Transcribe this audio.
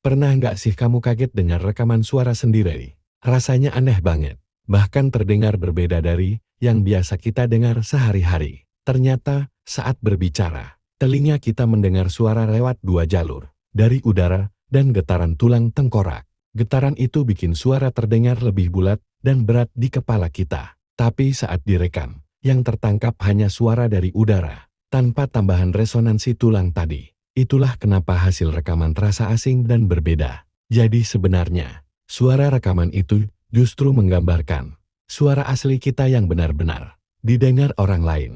Pernah nggak sih kamu kaget dengar rekaman suara sendiri? Rasanya aneh banget, bahkan terdengar berbeda dari yang biasa kita dengar sehari-hari. Ternyata, saat berbicara, telinga kita mendengar suara lewat dua jalur, dari udara dan getaran tulang tengkorak. Getaran itu bikin suara terdengar lebih bulat dan berat di kepala kita. Tapi saat direkam, yang tertangkap hanya suara dari udara, tanpa tambahan resonansi tulang tadi. Itulah kenapa hasil rekaman terasa asing dan berbeda. Jadi sebenarnya, suara rekaman itu justru menggambarkan suara asli kita yang benar-benar didengar orang lain.